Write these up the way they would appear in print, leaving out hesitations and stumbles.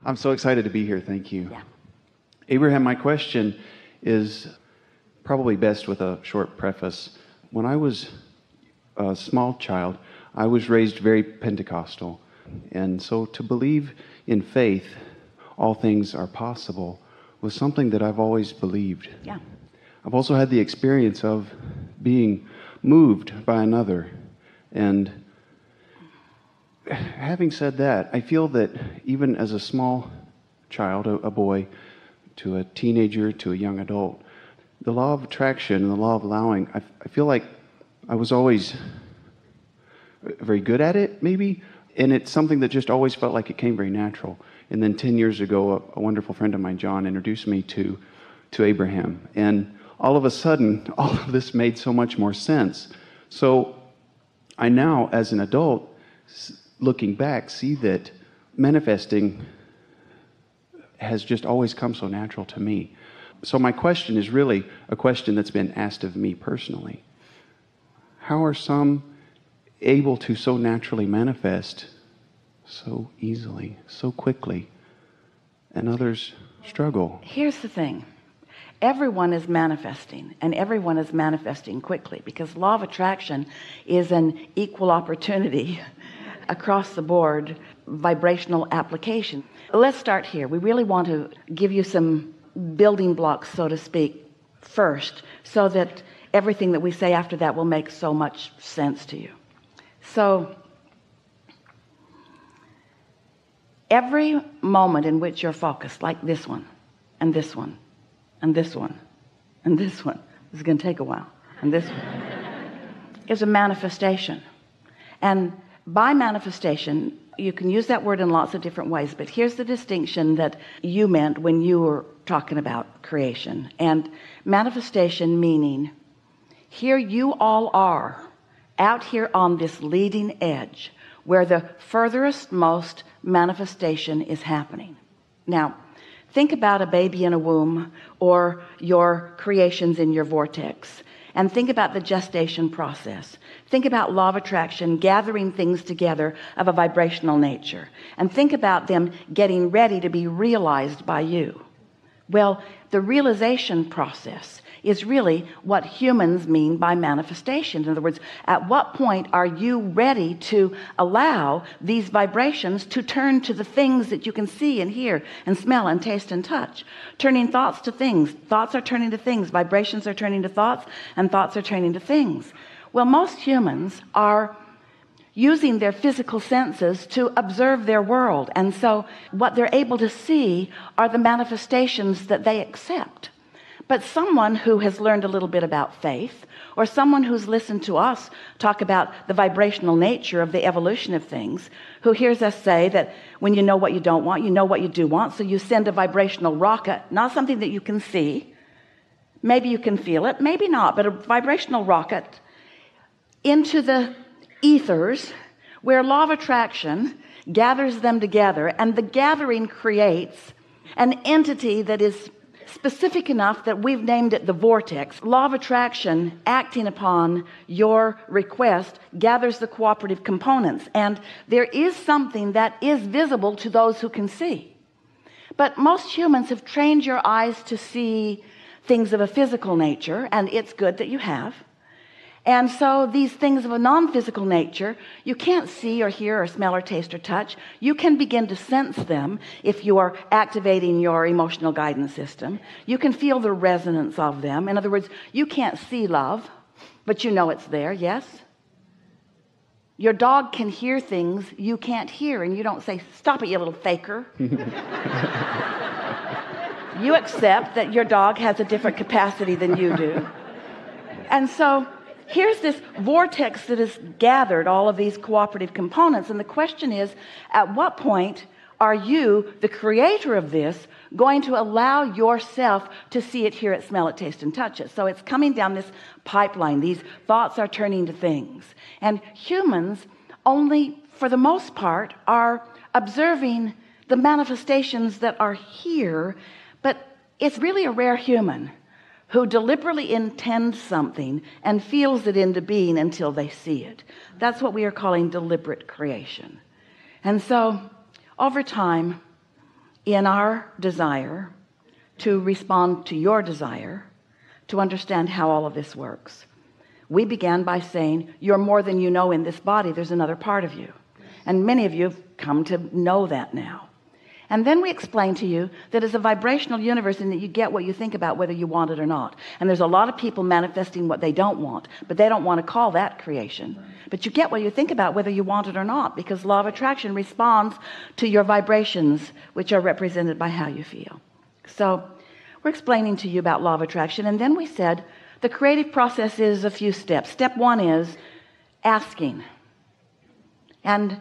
I'm so excited to be here. Thank you. Yeah. Abraham, my question is probably best with a short preface. When I was a small child, I was raised very Pentecostal. And so to believe in faith, all things are possible, was something that I've always believed. Yeah. I've also had the experience of being moved by another. And having said that, I feel that even as a small child, a boy, to a teenager, to a young adult, the law of attraction and the law of allowing, I feel like I was always very good at it, maybe, and it's something that just always felt like it came very natural. And then 10 years ago, a wonderful friend of mine, John, introduced me to Abraham. And all of a sudden, all of this made so much more sense. So I now, as an adult, looking back, see that manifesting has just always come so natural to me. So my question is really a question that's been asked of me personally. How are some able to so naturally manifest so easily, so quickly, and others struggle? Here's the thing. Everyone is manifesting, and everyone is manifesting quickly, because law of attraction is an equal opportunity across the board vibrational application. Let's start here. We really want to give you some building blocks, so to speak, first, so that everything that we say after that will make so much sense to you. So every moment in which you're focused, like this one, and this one, and this one, and this one, this is going to take a while, and this one, is a manifestation. And by manifestation, you can use that word in lots of different ways, but here's the distinction that you meant when you were talking about creation. And manifestation meaning, here you all are, out here on this leading edge, where the furthest most manifestation is happening. Now, think about a baby in a womb, or your creations in your vortex, and think about the gestation process. Think about law of attraction gathering things together of a vibrational nature, and think about them getting ready to be realized by you. Well, the realization process is really what humans mean by manifestation. In other words, at what point are you ready to allow these vibrations to turn to the things that you can see and hear and smell and taste and touch? Turning thoughts to things. Thoughts are turning to things. Vibrations are turning to thoughts, and thoughts are turning to things. Well, most humans are using their physical senses to observe their world, and so what they're able to see are the manifestations that they accept. But someone who has learned a little bit about faith, or someone who's listened to us talk about the vibrational nature of the evolution of things, who hears us say that when you know what you don't want, you know what you do want, so you send a vibrational rocket, not something that you can see, maybe you can feel it, maybe not, but a vibrational rocket into the ethers, where law of attraction gathers them together, and the gathering creates an entity that is specific enough that we've named it the vortex. Law of attraction, acting upon your request, gathers the cooperative components, and there is something that is visible to those who can see. But most humans have trained your eyes to see things of a physical nature, and it's good that you have. And so these things of a non-physical nature, you can't see or hear or smell or taste or touch. You can begin to sense them if you are activating your emotional guidance system. You can feel the resonance of them. In other words, you can't see love, but you know it's there, yes? Your dog can hear things you can't hear, and you don't say, "Stop it, you little faker." You accept that your dog has a different capacity than you do. And so here's this vortex that has gathered all of these cooperative components, and the question is, at what point are you, the creator of this, going to allow yourself to see it, hear it, smell it, taste, and touch it? So it's coming down this pipeline. These thoughts are turning to things, and humans only, for the most part, are observing the manifestations that are here, but it's really a rare human who deliberately intends something and feels it into being until they see it. That's what we are calling deliberate creation. And so over time, in our desire to respond to your desire, to understand how all of this works. We began by saying, you're more than you know in this body. There's another part of you. And many of you have come to know that now. And then we explained to you that it's a vibrational universe and that you get what you think about whether you want it or not. And there's a lot of people manifesting what they don't want, but they don't want to call that creation. But you get what you think about whether you want it or not, because law of attraction responds to your vibrations, which are represented by how you feel. So we're explaining to you about law of attraction. And then we said the creative process is a few steps. Step one is asking. And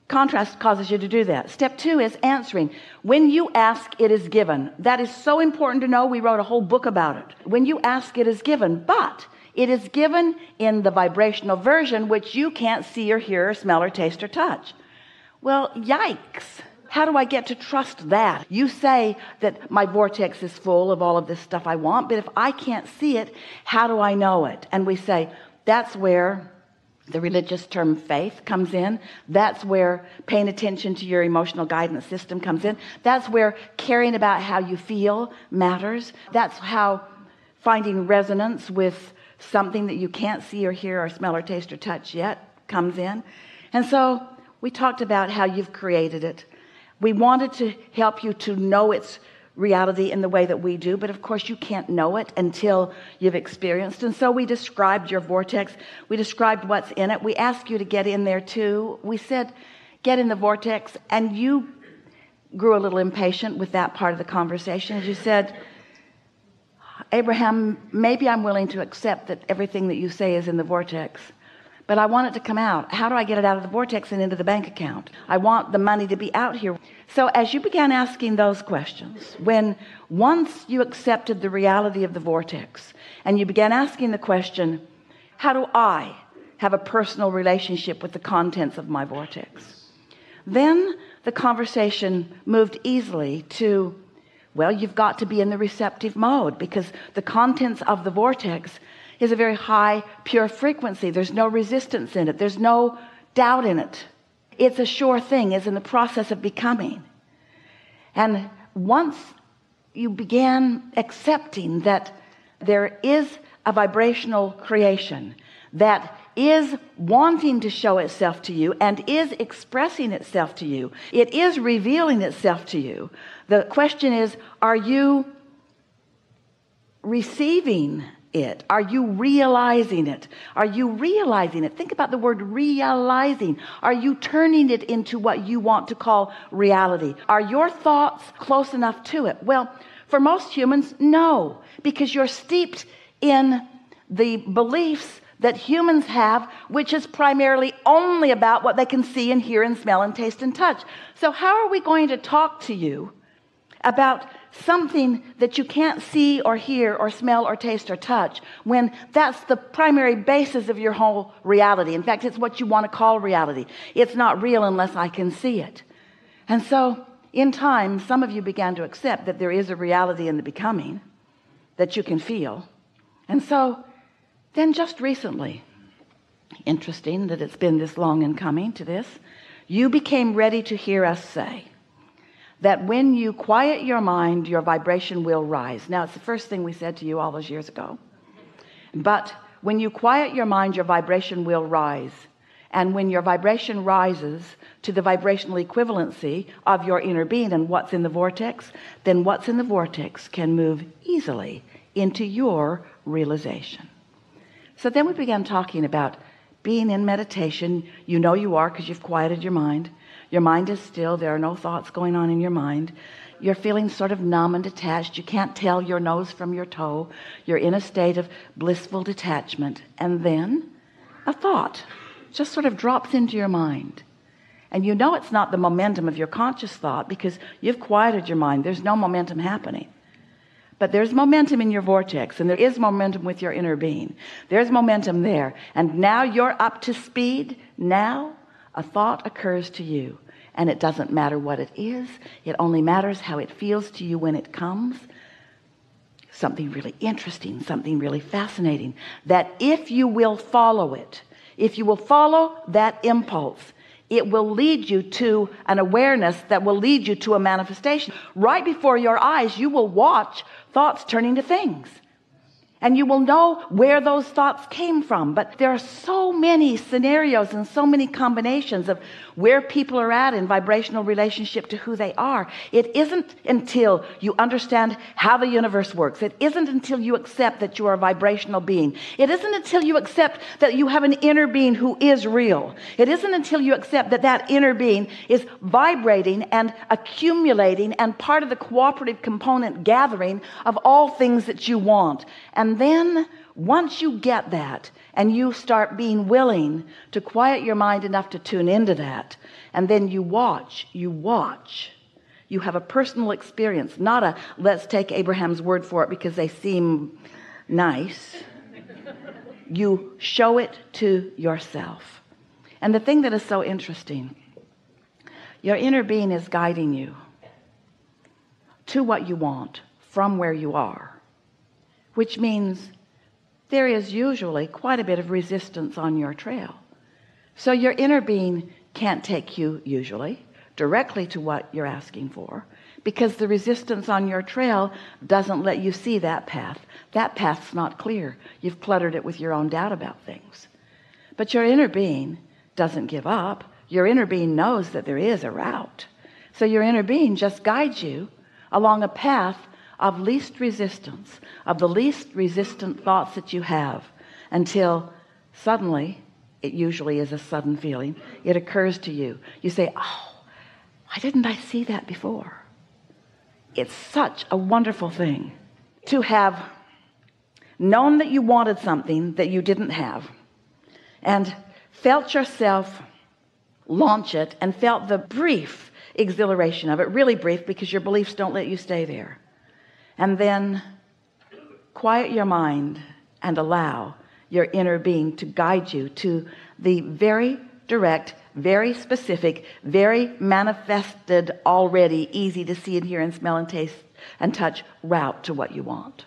contrast causes you to do that. Step two is answering. When you ask, it is given. That is so important to know. We wrote a whole book about it. When you ask, it is given, but it is given in the vibrational version, which you can't see or hear or smell or taste or touch. Well, yikes. How do I get to trust that? You say that my vortex is full of all of this stuff I want, but if I can't see it, how do I know it? And we say that's where the religious term faith comes in. That's where paying attention to your emotional guidance system comes in. That's where caring about how you feel matters. That's how finding resonance with something that you can't see or hear or smell or taste or touch yet comes in. And so we talked about how you've created it. We wanted to help you to know its reality in the way that we do, but of course you can't know it until you've experienced. And so we described your vortex. We described what's in it. We asked you to get in there too. We said get in the vortex, and you grew a little impatient with that part of the conversation. As you said, Abraham, maybe I'm willing to accept that everything that you say is in the vortex, but I want it to come out. How do I get it out of the vortex and into the bank account? I want the money to be out here. So as you began asking those questions, when once you accepted the reality of the vortex and you began asking the question, how do I have a personal relationship with the contents of my vortex? Then the conversation moved easily to, well, you've got to be in the receptive mode, because the contents of the vortex is a very high, pure frequency. There's no resistance in it. There's no doubt in it. It's a sure thing. It's in the process of becoming. And once you began accepting that there is a vibrational creation that is wanting to show itself to you and is expressing itself to you, it is revealing itself to you. The question is, are you receiving it? Are you realizing it? Are you realizing it? Think about the word realizing. Are you turning it into what you want to call reality? Are your thoughts close enough to it? Well, for most humans, no, because you're steeped in the beliefs that humans have, which is primarily only about what they can see and hear and smell and taste and touch. So how are we going to talk to you about something that you can't see or hear or smell or taste or touch when that's the primary basis of your whole reality? In fact, it's what you want to call reality. It's not real unless I can see it. And so in time, some of you began to accept that there is a reality in the becoming that you can feel. And so then just recently, interesting that it's been this long in coming to this, you became ready to hear us say that when you quiet your mind, your vibration will rise. Now, it's the first thing we said to you all those years ago. But when you quiet your mind, your vibration will rise. And when your vibration rises to the vibrational equivalency of your inner being and what's in the vortex, then what's in the vortex can move easily into your realization. So then we began talking about being in meditation. You know you are, because you've quieted your mind. Your mind is still. There are no thoughts going on in your mind. You're feeling sort of numb and detached. You can't tell your nose from your toe. You're in a state of blissful detachment. And then a thought just sort of drops into your mind. And you know it's not the momentum of your conscious thought, because you've quieted your mind. There's no momentum happening. But there's momentum in your vortex, and there is momentum with your inner being. There's momentum there. And now you're up to speed. Now a thought occurs to you, and it doesn't matter what it is. It only matters how it feels to you when it comes. Something really interesting, something really fascinating, that if you will follow it, if you will follow that impulse, it will lead you to an awareness that will lead you to a manifestation. Right before your eyes, you will watch thoughts turning to things. And you will know where those thoughts came from. But there are so many scenarios and so many combinations of where people are at in vibrational relationship to who they are. It isn't until you understand how the universe works. It isn't until you accept that you are a vibrational being. It isn't until you accept that you have an inner being who is real. It isn't until you accept that that inner being is vibrating and accumulating and part of the cooperative component gathering of all things that you want. And then once you get that and you start being willing to quiet your mind enough to tune into that, and then you watch, you have a personal experience, not a let's take Abraham's word for it because they seem nice. You show it to yourself. And the thing that is so interesting, your inner being is guiding you to what you want from where you are, which means there is usually quite a bit of resistance on your trail. So your inner being can't take you usually directly to what you're asking for, because the resistance on your trail doesn't let you see that path. That path's not clear. You've cluttered it with your own doubt about things. But your inner being doesn't give up. Your inner being knows that there is a route. So your inner being just guides you along a path of least resistance, of the least resistant thoughts that you have, until suddenly, it usually is a sudden feeling, it occurs to you. You say, oh, why didn't I see that before? It's such a wonderful thing to have known that you wanted something that you didn't have, and felt yourself launch it, and felt the brief exhilaration of it, really brief because your beliefs don't let you stay there. And then quiet your mind and allow your inner being to guide you to the very direct, very specific, very manifested, already easy to see and hear and smell and taste and touch route to what you want.